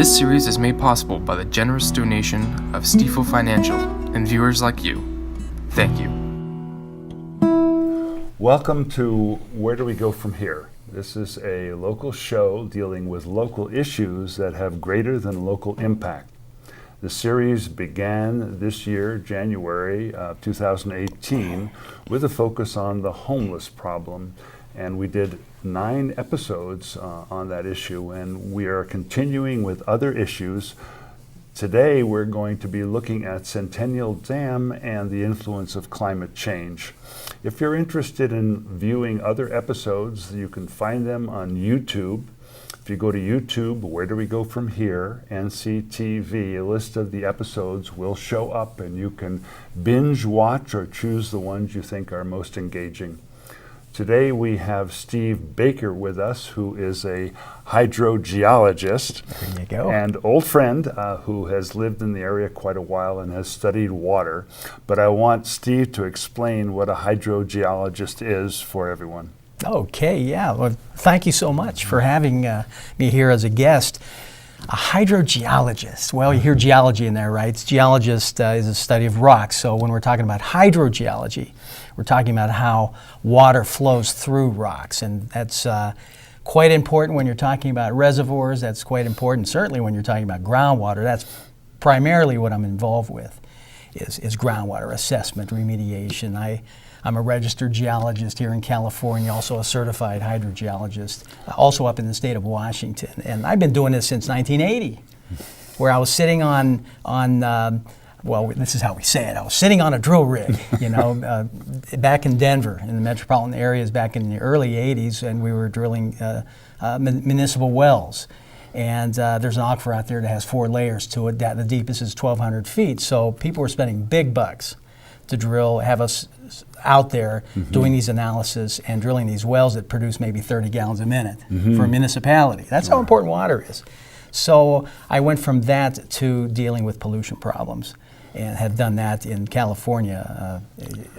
This series is made possible by the generous donation of Stifel Financial and viewers like you. Thank you. Welcome to Where Do We Go From Here? This is a local show dealing with local issues that have greater than local impact. The series began this year, January of 2018, with a focus on the homeless problem, and we did 9 episodes on that issue, and we are continuing with other issues. Today we're going to be looking at Centennial Dam and the influence of climate change. If you're interested in viewing other episodes, you can find them on YouTube. If you go to YouTube, Where Do We Go From Here, NCTV, a list of the episodes will show up and you can binge watch or choose the ones you think are most engaging. Today we have Steve Baker with us, who is a hydrogeologist. There you go. And old friend who has lived in the area quite a while and has studied water. But I want Steve to explain what a hydrogeologist is for everyone. Okay, yeah. Well, thank you so much for having me here as a guest. A hydrogeologist. Well, you hear geology in there, right? Geologist is a study of rocks. So when we're talking about hydrogeology, we're talking about how water flows through rocks. And that's quite important when you're talking about reservoirs. That's quite important, certainly when you're talking about groundwater. That's primarily what I'm involved with, is groundwater assessment, remediation. I'm a registered geologist here in California, also a certified hydrogeologist, also up in the state of Washington. And I've been doing this since 1980, where I was sitting on well, this is how we say it, I was sitting on a drill rig, back in Denver, in the metropolitan areas back in the early 80s, and we were drilling municipal wells. And there's an aquifer out there that has 4 layers to it. The deepest is 1,200 feet. So people were spending big bucks to drill, have us out there doing these analysis and drilling these wells that produce maybe 30 gallons a minute for a municipality. That's how important water is. So I went from that to dealing with pollution problems, and have done that in California,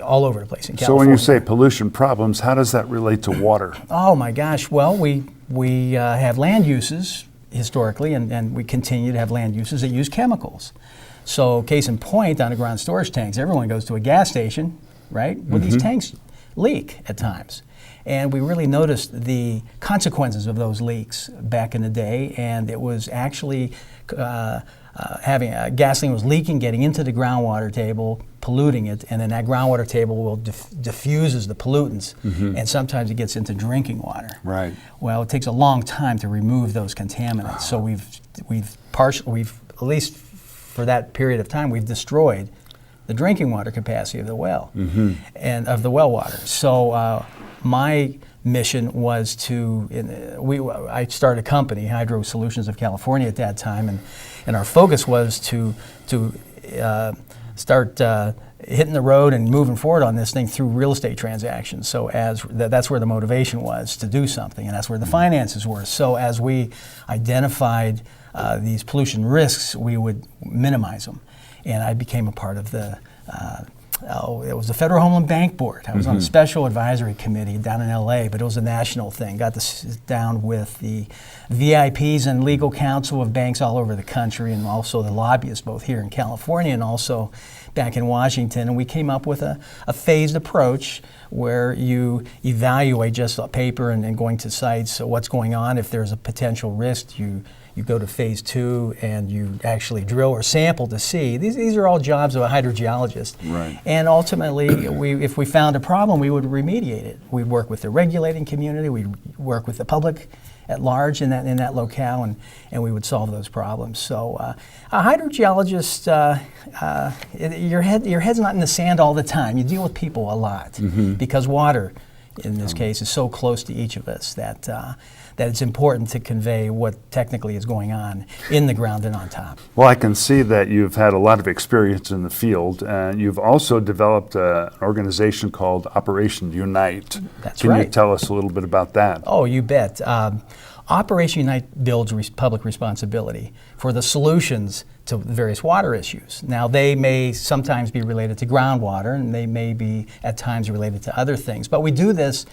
all over the place in California. So when you say pollution problems, how does that relate to water? Oh my gosh, well, we have land uses historically, and we continue to have land uses that use chemicals. So case in point, underground storage tanks, everyone goes to a gas station, right? Well, these tanks leak at times. And we really noticed the consequences of those leaks back in the day, and it was actually gasoline was leaking, getting into the groundwater table, polluting it, and then that groundwater table will diffuses the pollutants, and sometimes it gets into drinking water. Right. Well, it takes a long time to remove those contaminants, so we've at least for that period of time, we've destroyed the drinking water capacity of the well and of the well water. So my mission was I started a company, Hydro Solutions of California at that time, and our focus was to start hitting the road and moving forward on this thing through real estate transactions. So that's where the motivation was, to do something, and that's where the finances were. So as we identified these pollution risks, we would minimize them. And I became a part of it was the Federal Home Loan Bank Board. I was on a special advisory committee down in LA, but it was a national thing. Got to sit down with the VIPs and legal counsel of banks all over the country, and also the lobbyists both here in California and also back in Washington. And we came up with a phased approach where you evaluate just on paper and going to sites. So what's going on? If there's a potential risk, you go to phase 2 and you actually drill or sample to see. These are all jobs of a hydrogeologist. Right. And ultimately, if we found a problem, we would remediate it. We'd work with the regulating community, we'd work with the public at large in that locale, and we would solve those problems. So a hydrogeologist, your head's not in the sand all the time. You deal with people a lot because water, in this case, is so close to each of us that it's important to convey what technically is going on in the ground and on top. Well, I can see that you've had a lot of experience in the field, and you've also developed an organization called Operation Unite. That's right. Can you tell us a little bit about that? Oh, you bet. Operation Unite builds public responsibility for the solutions to various water issues. Now, they may sometimes be related to groundwater, and they may be at times related to other things, but we do this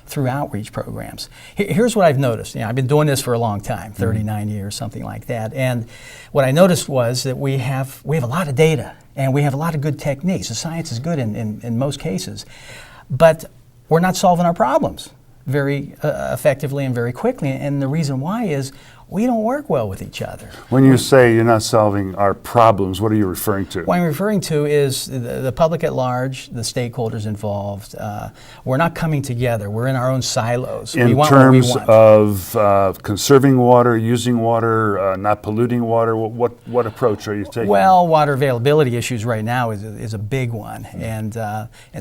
through outreach programs. Here's what I've noticed. I've been doing this for a long time, 39 years, something like that. And what I noticed was that we have a lot of data and we have a lot of good techniques. The science is good in most cases, but we're not solving our problems very effectively and very quickly. And the reason why is we don't work well with each other. When you say you're not solving our problems, what are you referring to? What I'm referring to is the public at large, the stakeholders involved. We're not coming together. We're in our own silos. In terms of conserving water, using water, not polluting water, what approach are you taking? Well, water availability issues right now is a big one, and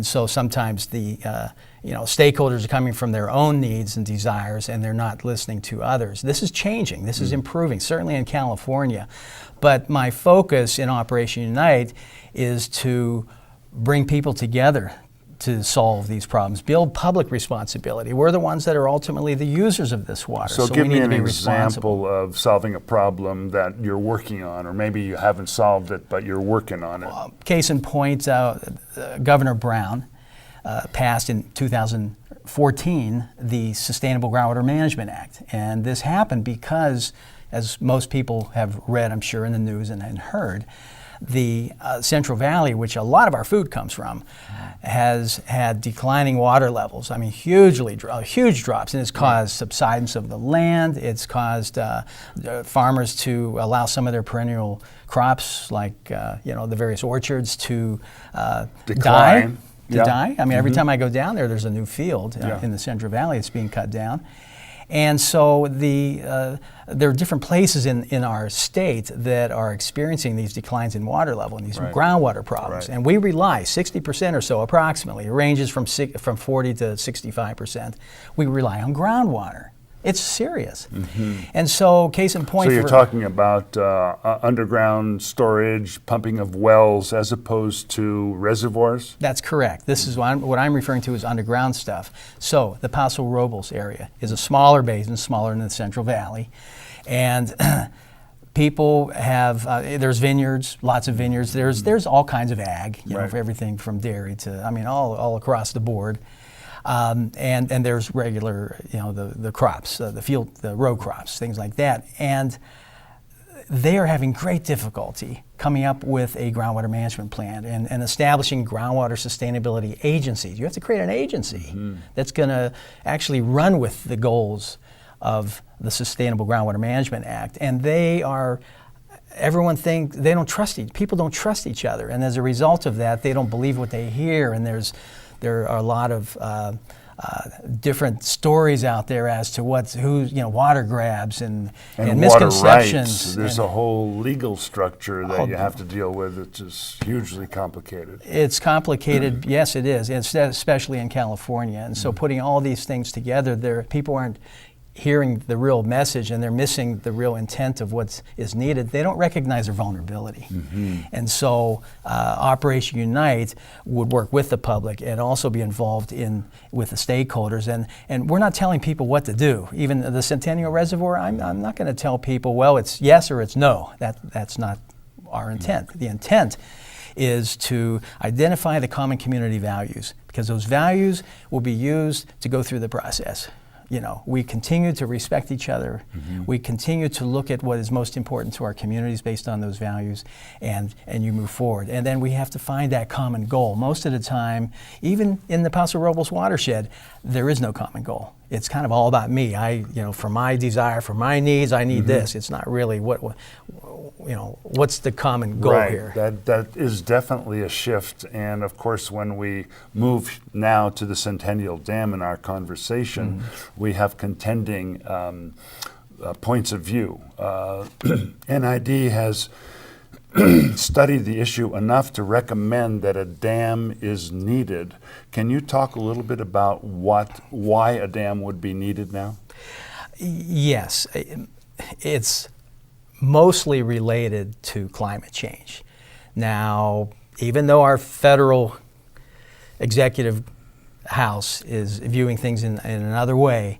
so sometimes the stakeholders are coming from their own needs and desires, and they're not listening to others. This is changing. This is improving, certainly in California. But my focus in Operation Unite is to bring people together to solve these problems, build public responsibility. We're the ones that are ultimately the users of this water. So give we me need an to be example of solving a problem that you're working on, or maybe you haven't solved it, but you're working on it. Case in point, Governor Brown passed in 2014 the Sustainable Groundwater Management Act. And this happened because, as most people have read, I'm sure, in the news and heard, the Central Valley, which a lot of our food comes from, has had declining water levels. I mean, huge drops, and it's caused subsidence of the land. It's caused farmers to allow some of their perennial crops, like the various orchards, to die. I mean, every time I go down there, there's a new field in the Central Valley that's being cut down. And so there are different places in our state that are experiencing these declines in water level and these groundwater problems. And we rely, 60% or so approximately, it ranges from 40 to 65%, we rely on groundwater. It's serious. And so, case in point. So you're talking about underground storage, pumping of wells, as opposed to reservoirs? That's correct. This is what I'm referring to as underground stuff. So the Paso Robles area is a smaller basin, smaller than the Central Valley. And people have, there's vineyards, lots of vineyards. There's all kinds of ag, for everything from dairy to, all across the board. And there's regular, the crops, the row crops, things like that. And they are having great difficulty coming up with a groundwater management plan and establishing groundwater sustainability agencies. You have to create an agency that's going to actually run with the goals of the Sustainable Groundwater Management Act. And everyone thinks they don't trust people don't trust each other. And as a result of that, they don't believe what they hear. And there are a lot of different stories out there as to water grabs and misconceptions. Water rights. There's a whole legal structure that you have to deal with. It's just hugely complicated. It's complicated, yes, it is, especially in California. And so putting all these things together, people aren't hearing the real message, and they're missing the real intent of what is needed. They don't recognize their vulnerability. And so Operation Unite would work with the public and also be involved with the stakeholders. And we're not telling people what to do. Even the Centennial Reservoir, I'm not going to tell people, well, it's yes or it's no. That's not our intent. The intent is to identify the common community values, because those values will be used to go through the process. We continue to respect each other. We continue to look at what is most important to our communities based on those values, and you move forward. And then we have to find that common goal. Most of the time, even in the Paso Robles watershed, there is no common goal. It's kind of all about me. For my desire, for my needs, I need this. It's not really what's the common goal here. That is definitely a shift. And of course, when we move now to the Centennial Dam in our conversation, we have contending points of view. NID has studied the issue enough to recommend that a dam is needed. Can you talk a little bit about why a dam would be needed now? Yes, it's mostly related to climate change. Now, even though our federal executive house is viewing things in another way,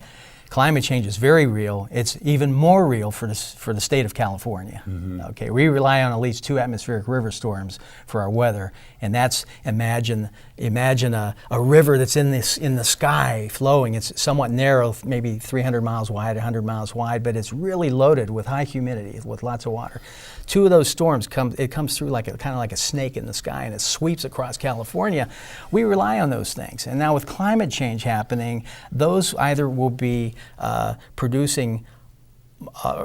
climate change is very real. It's even more real for the state of California. Okay, we rely on at least 2 atmospheric river storms for our weather, and that's imagine a river that's in the sky flowing. It's somewhat narrow, maybe 300 miles wide, 100 miles wide, but it's really loaded with high humidity, with lots of water. 2 of those storms comes through kind of like a snake in the sky, and it sweeps across California. We rely on those things, and now with climate change happening, those either will be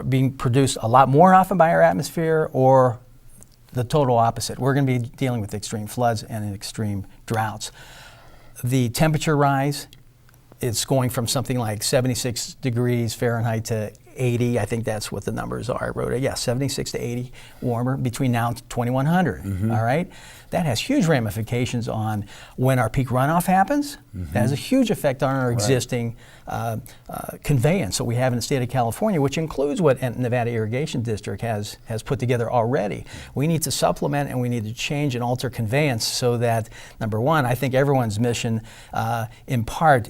being produced a lot more often by our atmosphere, or the total opposite. We're going to be dealing with extreme floods and extreme droughts. The temperature rise, it's going from something like 76 degrees Fahrenheit to 80. I think that's what the numbers are. I wrote it. Yeah, 76 to 80 warmer between now and 2100. All right? That has huge ramifications on when our peak runoff happens. That has a huge effect on our existing conveyance that we have in the state of California, which includes what Nevada Irrigation District has put together already. We need to supplement and we need to change and alter conveyance so that, number one, I think everyone's mission in part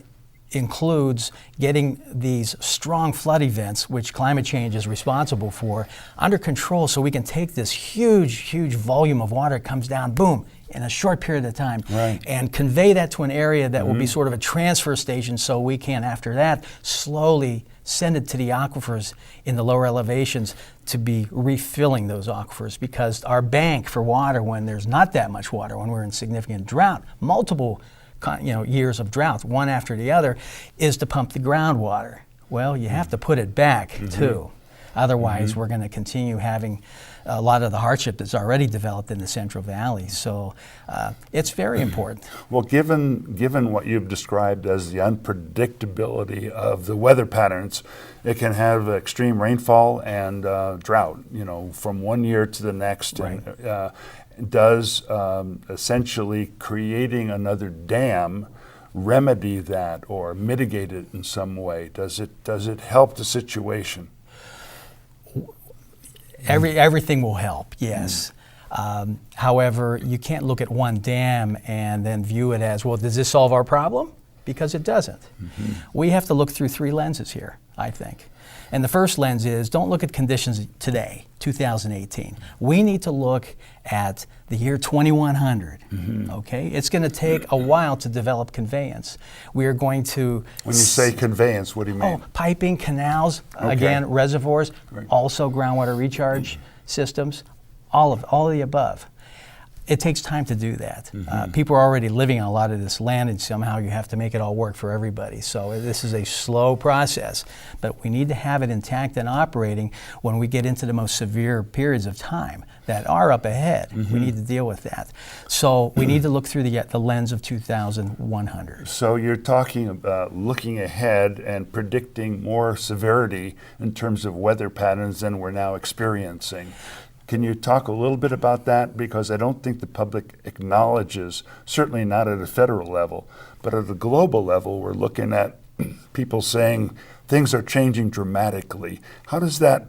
includes getting these strong flood events, which climate change is responsible for, under control so we can take this huge volume of water that comes down, boom, in a short period of time, and convey that to an area that will be sort of a transfer station so we can, after that, slowly send it to the aquifers in the lower elevations to be refilling those aquifers, because our bank for water, when there's not that much water, when we're in significant drought, multiple years of drought, one after the other, is to pump the groundwater. Well, you have to put it back too. Otherwise, we're going to continue having a lot of the hardship that's already developed in the Central Valley. So it's very important. Well, given what you've described as the unpredictability of the weather patterns, it can have extreme rainfall and drought, from one year to the next. Right. And, does essentially creating another dam remedy that or mitigate it in some way? Does it help the situation? Everything will help, yes. However, you can't look at one dam and then view it as, well, does this solve our problem? Because it doesn't. We have to look through 3 lenses here, I think. And the first lens is, don't look at conditions today, 2018. We need to look at the year 2100, okay? It's going to take a while to develop conveyance. We are going to... When you say conveyance, what do you mean? Piping, canals, again, reservoirs, also groundwater recharge systems, all of the above. It takes time to do that. People are already living on a lot of this land, and somehow you have to make it all work for everybody. So this is a slow process, but we need to have it intact and operating when we get into the most severe periods of time that are up ahead. We need to deal with that. So we need to look through the lens of 2100. So you're talking about looking ahead and predicting more severity in terms of weather patterns than we're now experiencing. Can you talk a little bit about that? Because I don't think the public acknowledges, certainly not at a federal level, but at a global level, we're looking at people saying things are changing dramatically. How does that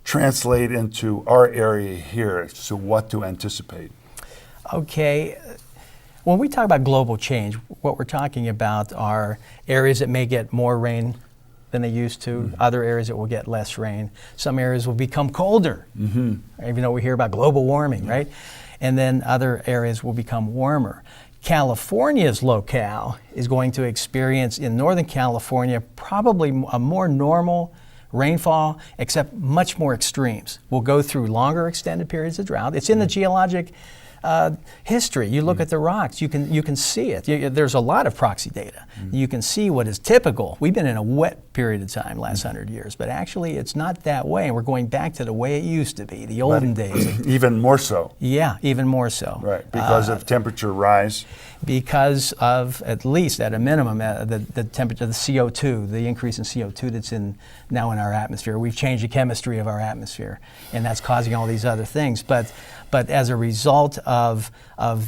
translate into our area here? So what to anticipate? Okay. When we talk about global change, what we're talking about are areas that may get more rain than they used to, other areas that will get less rain. Some areas will become colder, even though we hear about global warming, right? And then other areas will become warmer. California's locale is going to experience, in Northern California, probably a more normal rainfall, except much more extremes. We'll go through longer extended periods of drought. It's in the geologic history. You look at the rocks, you can see it. There's a lot of proxy data. You can see what is typical. We've been in a wet period of time last 100 years, but actually it's not that way, and we're going back to the way it used to be, the olden days. Even more so. Yeah, even more so. Right, because of temperature rise. Because of, at least at a minimum, the temperature, the CO2, the increase in CO2 that's now in our atmosphere. We've changed the chemistry of our atmosphere, and that's causing all these other things. But as a result of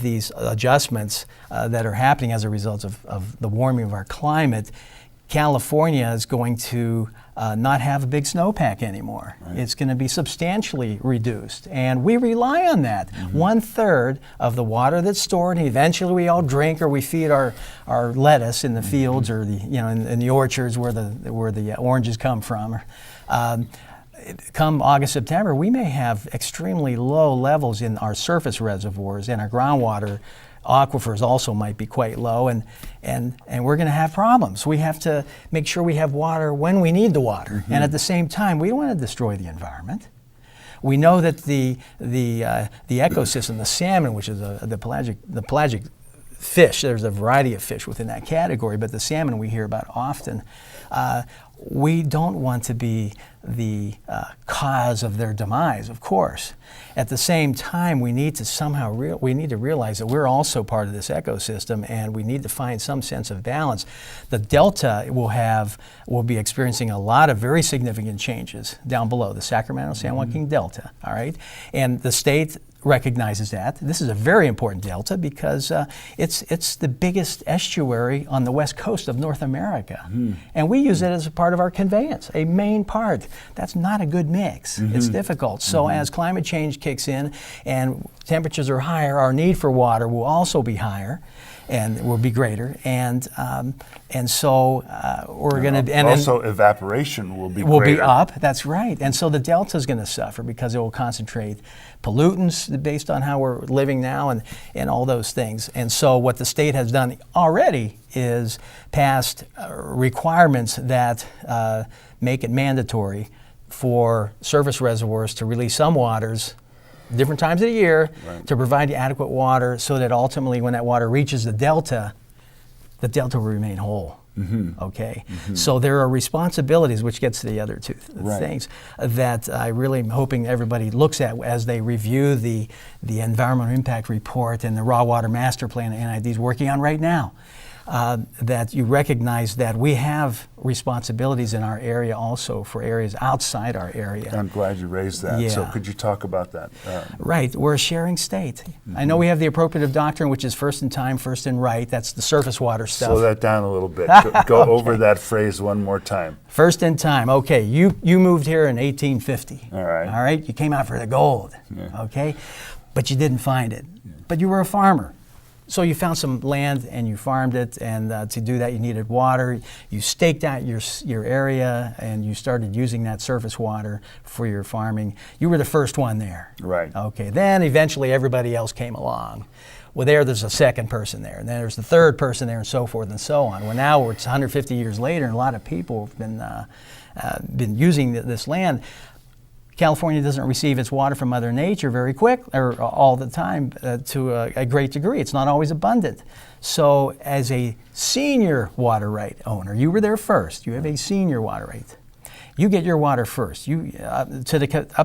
these adjustments that are happening as a result of the warming of our climate, California is going to not have a big snowpack anymore. Right. It's going to be substantially reduced, and we rely on that. 1/3 of the water that's stored, and eventually we all drink or we feed our lettuce in the fields or the in the orchards where the oranges come from. Come August, September, we may have extremely low levels in our surface reservoirs, and our groundwater aquifers also might be quite low, and we're going to have problems. We have to make sure we have water when we need the water, and at the same time, we don't want to destroy the environment. We know that the ecosystem, the salmon, which is the pelagic fish, there's a variety of fish within that category, but the salmon we hear about often, we don't want to be the cause of their demise, of course. At the same time, we need to realize that we're also part of this ecosystem, and we need to find some sense of balance. The delta will be experiencing a lot of very significant changes down below, the Sacramento-San Joaquin Delta, all right? And the state recognizes that. This is a very important delta because it's the biggest estuary on the west coast of North America. And we use it as a part of our conveyance, a main part. That's not a good mix. It's difficult. So as climate change kicks in and temperatures are higher, our need for water will also be higher and will be greater. And so we're going to... And also evaporation will be will greater. be up, that's right. And so the delta is going to suffer because it will concentrate pollutants based on how we're living now and all those things. And so what the state has done already is passed requirements that make it mandatory for surface reservoirs to release some waters different times of the year to provide adequate water so that ultimately when that water reaches the delta will remain whole. Okay, so there are responsibilities, which gets to the other two things that I really am hoping everybody looks at as they review the environmental impact report and the raw water master plan that NID is working on right now. That you recognize that we have responsibilities in our area also for areas outside our area. I'm glad you raised that. Yeah. So could you talk about that? Right, we're a sharing state. I know we have the appropriative doctrine, which is first in time, first in right. That's the surface water stuff. Slow that down a little bit. Go over that phrase one more time. First in time. Okay, you moved here in 1850. All right. All right, you came out for the gold. Yeah. Okay, but you didn't find it. But you were a farmer. So you found some land and you farmed it, and to do that you needed water. You staked out your area and you started using that surface water for your farming. You were the first one there. Right. Okay, then eventually everybody else came along. Well, there's a second person there, and then there's the third person there, and so forth and so on. Well, now it's 150 years later, and a lot of people have been using this land. California doesn't receive its water from Mother Nature very quick or all the time to a great degree. It's not always abundant. So as a senior water right owner, you were there first. You have a senior water right. You get your water first. You up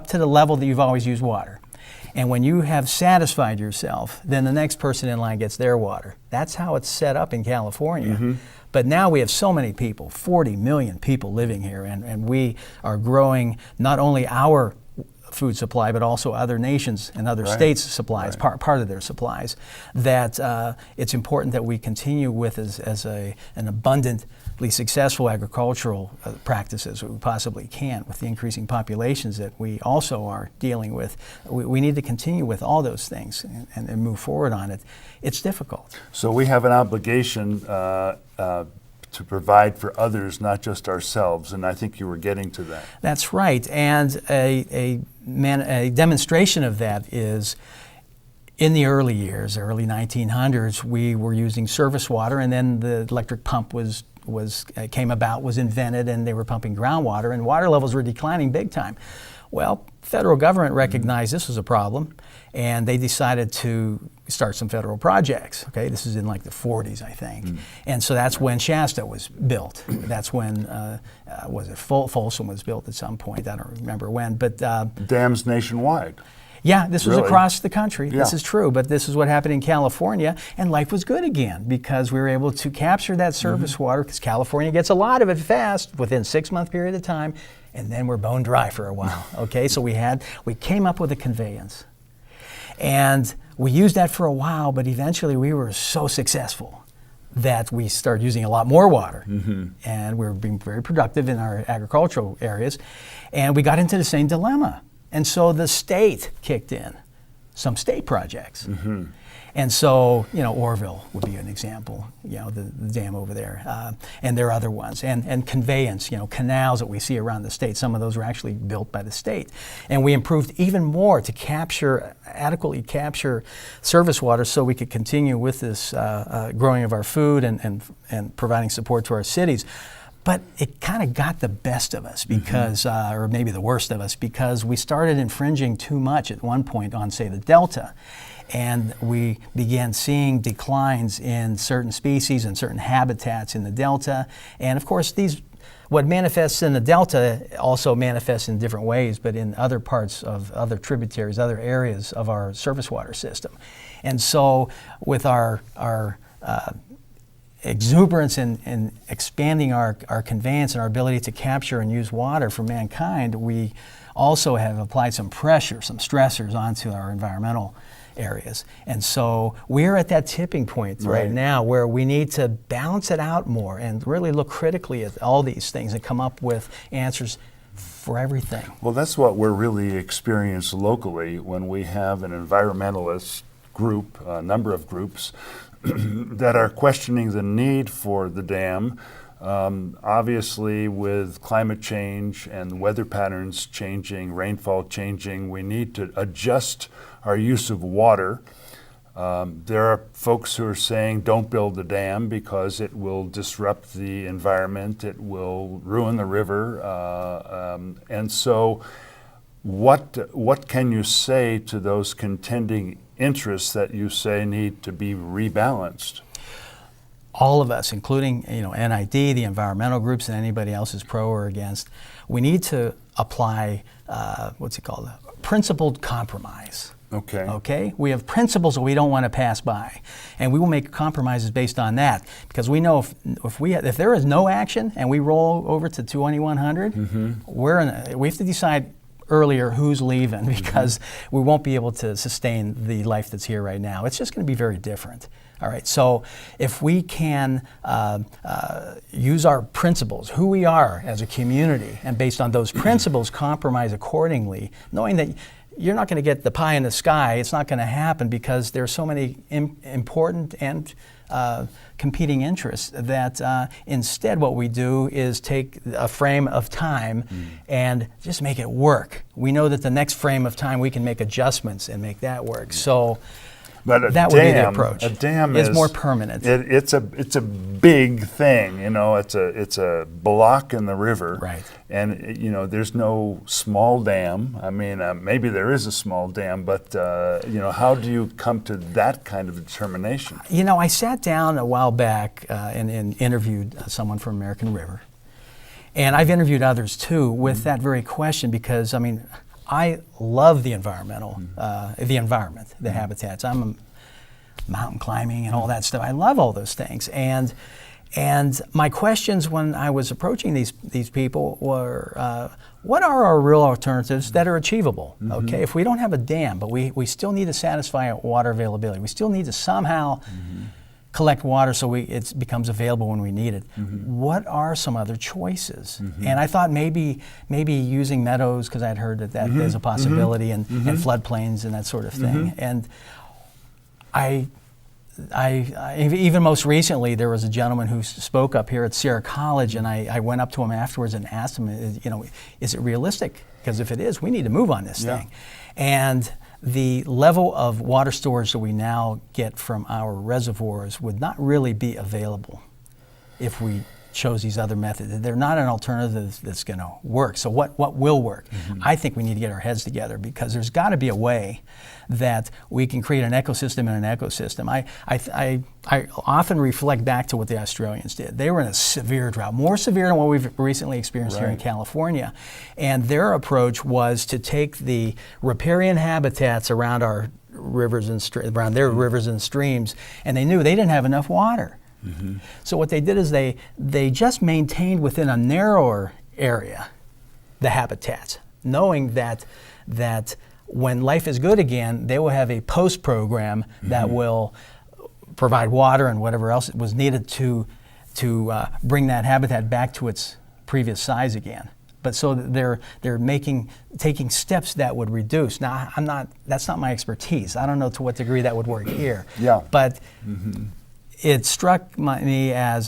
to the level that you've always used water. And when you have satisfied yourself, then the next person in line gets their water. That's how it's set up in California. But now we have so many people, 40 million people living here, and we are growing not only our food supply, but also other nations and other states' supplies, part of their supplies, that it's important that we continue with as an abundantly successful agricultural practices we possibly can with the increasing populations that we also are dealing with. We need to continue with all those things and move forward on it. It's difficult. So we have an obligation to provide for others, not just ourselves, and I think you were getting to that. That's right, and a demonstration of that is in the early years, early 1900s, we were using surface water, and then the electric pump was invented, and they were pumping groundwater, and water levels were declining big time. Well, federal government recognized this was a problem, and they decided to start some federal projects. Okay, this is in like the 40s, I think, and so that's when Shasta was built. That's when Folsom was built at some point. I don't remember when, but dams nationwide. Yeah, this was Really? across the country. Yeah. This is true, but this is what happened in California, and life was good again because we were able to capture that surface water because California gets a lot of it fast within a 6-month period of time, and then we're bone dry for a while. Okay, so we came up with a conveyance, and we used that for a while, but eventually we were so successful that we started using a lot more water, and we were being very productive in our agricultural areas, and we got into the same dilemma. And so the state kicked in some state projects. And so, Orville would be an example, the dam over there. And there are other ones. And conveyance, canals that we see around the state, some of those were actually built by the state. And we improved even more to adequately capture surface water so we could continue with this growing of our food and providing support to our cities. But it kind of got the best of us because, or maybe the worst of us, because we started infringing too much at one point on, say, the Delta. And we began seeing declines in certain species and certain habitats in the Delta. And of course, what manifests in the Delta also manifests in different ways, but in other parts of other tributaries, other areas of our surface water system. And so with our exuberance in expanding our conveyance and our ability to capture and use water for mankind, we also have applied some pressure, some stressors onto our environmental areas. And so we're at that tipping point right now where we need to balance it out more and really look critically at all these things and come up with answers for everything. Well, that's what we're really experiencing locally when we have an environmentalist group, a number of groups, that are questioning the need for the dam. Obviously, with climate change and weather patterns changing, rainfall changing, we need to adjust our use of water. There are folks who are saying don't build the dam because it will disrupt the environment, it will ruin the river. And so what can you say to those contending interests that you say need to be rebalanced? All of us, including NID, the environmental groups, and anybody else is pro or against, we need to apply principled compromise. Okay. We have principles that we don't want to pass by, and we will make compromises based on that because we know if there is no action and we roll over to 2100, we have to decide earlier who's leaving because we won't be able to sustain the life that's here right now. It's just going to be very different. All right, so if we can use our principles, who we are as a community, and based on those principles compromise accordingly, knowing that you're not going to get the pie in the sky, it's not going to happen because there are so many important and competing interests that instead what we do is take a frame of time and just make it work. We know that the next frame of time we can make adjustments and make that work. So but that would be the approach. A dam is more permanent. It's a big thing, It's a block in the river, right? And there's no small dam. I mean, maybe there is a small dam, but how do you come to that kind of determination? I sat down a while back and interviewed someone from American River, and I've interviewed others too with that very question because I love the environment, the habitats. I'm mountain climbing and all that stuff. I love all those things. And my questions when I was approaching these people were, what are our real alternatives that are achievable? Okay, if we don't have a dam, but we still need to satisfy water availability. We still need to somehow collect water so it becomes available when we need it. What are some other choices? And I thought maybe using meadows, because I'd heard that is a possibility, and floodplains and that sort of thing. And I even most recently there was a gentleman who spoke up here at Sierra College, and I went up to him afterwards and asked him, is it realistic? Because if it is, we need to move on this thing. And the level of water storage that we now get from our reservoirs would not really be available if we chose these other methods. They're not an alternative that's going to work. So what will work? I think we need to get our heads together because there's got to be a way that we can create an ecosystem in an ecosystem. I often reflect back to what the Australians did. They were in a severe drought, more severe than what we've recently experienced here in California. And their approach was to take the riparian habitats around our rivers and around their rivers and streams, and they knew they didn't have enough water. So what they did is they just maintained within a narrower area the habitats, knowing that when life is good again, they will have a post program that will provide water and whatever else was needed to bring that habitat back to its previous size again. But so they're taking steps that would reduce. Now, that's not my expertise. I don't know to what degree that would work here. Yeah. But it struck me as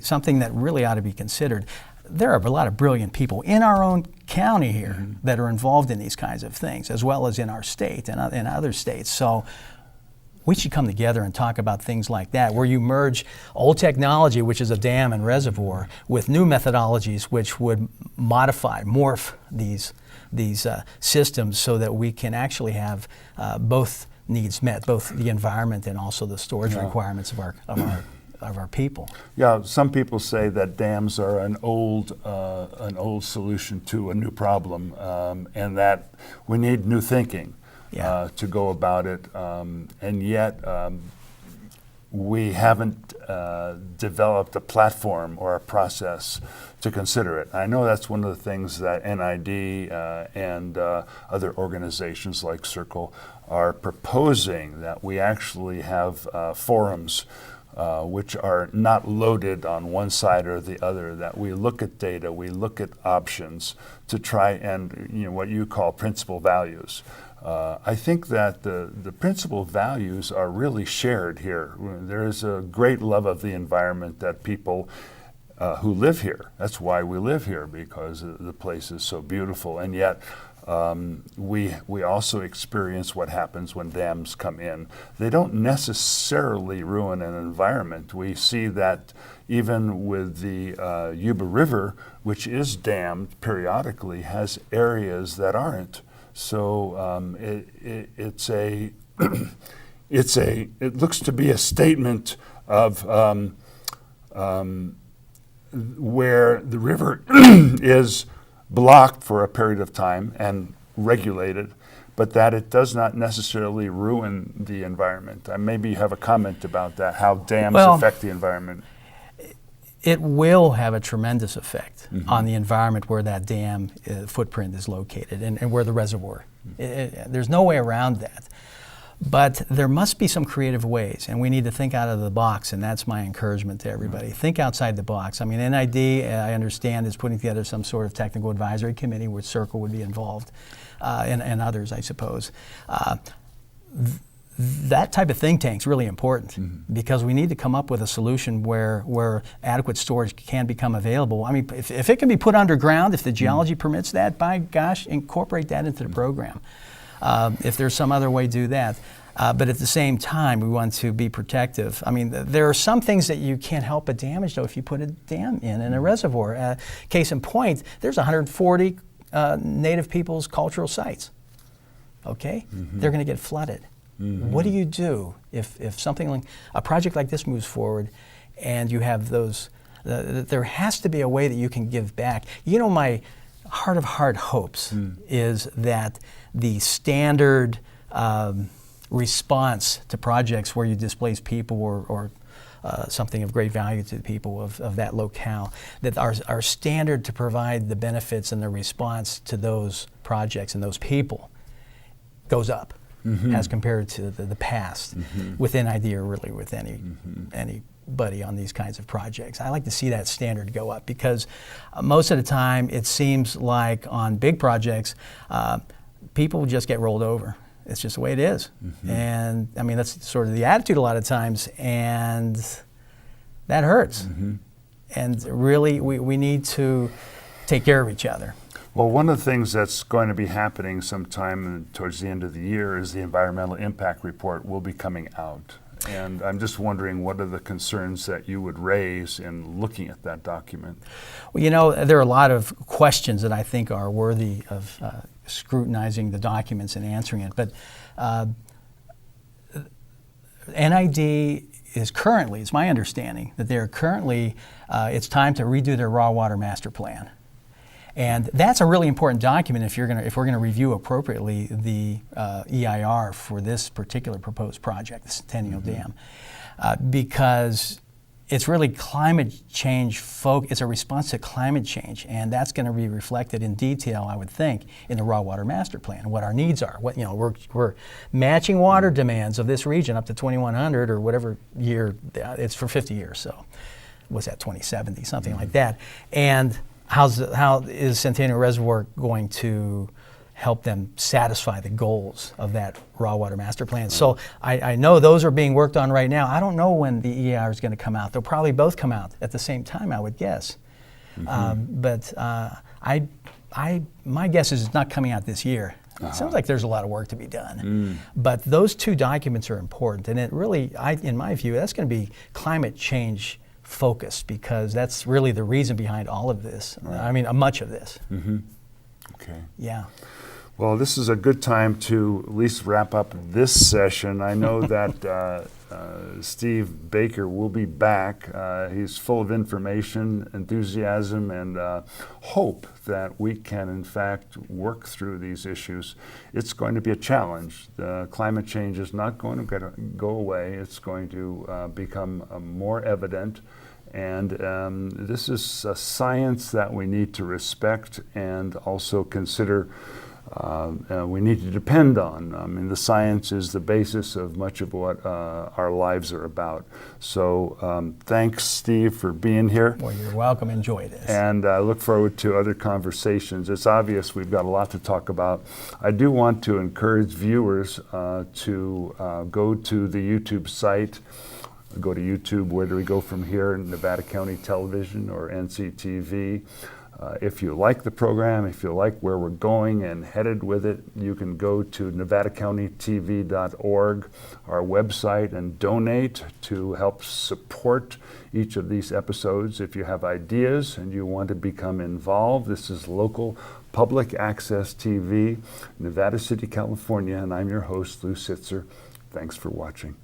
something that really ought to be considered. There are a lot of brilliant people in our own county here that are involved in these kinds of things, as well as in our state and in other states. So we should come together and talk about things like that, where you merge old technology, which is a dam and reservoir, with new methodologies which would morph these systems so that we can actually have both needs met, both the environment and also the storage requirements of our people. Yeah, some people say that dams are an old solution to a new problem, and that we need new thinking. To go about it, and yet we haven't developed a platform or a process to consider it. I know that's one of the things that NID and other organizations like Circle are proposing, that we actually have forums which are not loaded on one side or the other, that we look at data, we look at options to try and, what you call principal values. I think that the principal values are really shared here. There is a great love of the environment that people who live here, that's why we live here, because the place is so beautiful. And yet we also experience what happens when dams come in. They don't necessarily ruin an environment. We see that even with the Yuba River, which is dammed periodically, has areas that aren't. So it looks to be a statement of where the river is blocked for a period of time and regulated, but that it does not necessarily ruin the environment. Maybe you have a comment about that, how dams affect the environment. It will have a tremendous effect on the environment where that dam footprint is located and where the reservoir. There's no way around that. But there must be some creative ways, and we need to think out of the box, and that's my encouragement to everybody. Think outside the box. I mean, NID, I understand, is putting together some sort of technical advisory committee where Circle would be involved, and others, I suppose. That type of think tank is really important because we need to come up with a solution where adequate storage can become available. I mean, if it can be put underground, if the geology permits that, by gosh, incorporate that into the program. If there's some other way, do that. But at the same time, we want to be protective. I mean, there are some things that you can't help but damage, though, if you put a dam in a reservoir. Case in point, there's 140 Native people's cultural sites. Okay? They're going to get flooded. What do you do if something like a project like this moves forward and you have those, there has to be a way that you can give back. You know, my heart of heart hopes is that the standard response to projects where you displace people or something of great value to the people of that locale, that our standard to provide the benefits and the response to those projects and those people goes up. As compared to the past, with NID or really with anybody on these kinds of projects. I like to see that standard go up because most of the time it seems like on big projects, people just get rolled over. It's just the way it is. And I mean, that's sort of the attitude a lot of times, and that hurts. And really, we need to take care of each other. Well, one of the things that's going to be happening sometime towards the end of the year is the environmental impact report will be coming out. And I'm just wondering, what are the concerns that you would raise in looking at that document? Well, you know, there are a lot of questions that I think are worthy of scrutinizing the documents and answering it. But NID is currently, it's my understanding, that they're currently, it's time to redo their raw water master plan. And that's a really important document if we're going to review appropriately the EIR for this particular proposed project, the Centennial Dam, because it's really climate change it's a response to climate change, and that's going to be reflected in detail, I would think, in the raw water master plan, what our needs are. What, we're matching water demands of this region up to 2100 or whatever year, it's for 50 years, so what's that, 2070, something like that. And how is Centennial Reservoir going to help them satisfy the goals of that raw water master plan? So I know those are being worked on right now. I don't know when the EAR is going to come out. They'll probably both come out at the same time, I would guess. But my guess is it's not coming out this year. It sounds like there's a lot of work to be done. But those two documents are important, and it really, in my view, that's going to be climate change focused, because that's really the reason behind all of this. I mean, much of this. Okay. Yeah. Well, this is a good time to at least wrap up this session. I know that Steve Baker will be back. He's full of information, enthusiasm, and hope that we can, in fact, work through these issues. It's going to be a challenge. Climate change is not going to go away. It's going to become more evident. And this is a science that we need to respect and also consider we need to depend on. I mean, the science is the basis of much of what our lives are about. So thanks, Steve, for being here. Well, you're welcome. Enjoy this. And I look forward to other conversations. It's obvious we've got a lot to talk about. I do want to encourage viewers to go to the YouTube site. Go to YouTube. Where do we go from here? Nevada County Television or NCTV. If you like the program, if you like where we're going and headed with it, you can go to nevadacountytv.org, our website, and donate to help support each of these episodes. If you have ideas and you want to become involved, this is local public access TV, Nevada City, California, and I'm your host, Lou Sitzer. Thanks for watching.